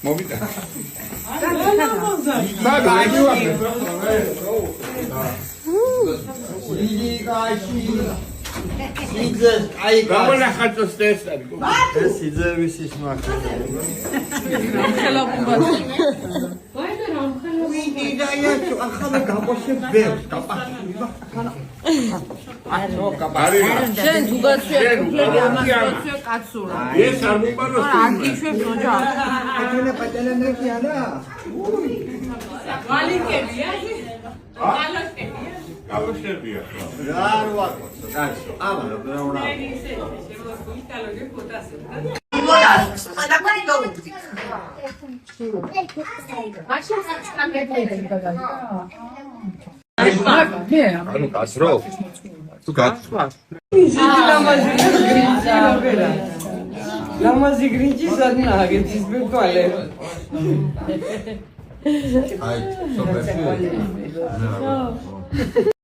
მოვიდა. შენ თუ გაცვია კუფლები ამას გაცვია კაცურა. ეს არ მოპაროს. არ გიშვებს ოჯახს. ვალიკებია. კალოშებია. ანუ გასრო? თუ გასვა? Lamazı grinci zadına geçiz bir tuvalet. აი, სოფერში.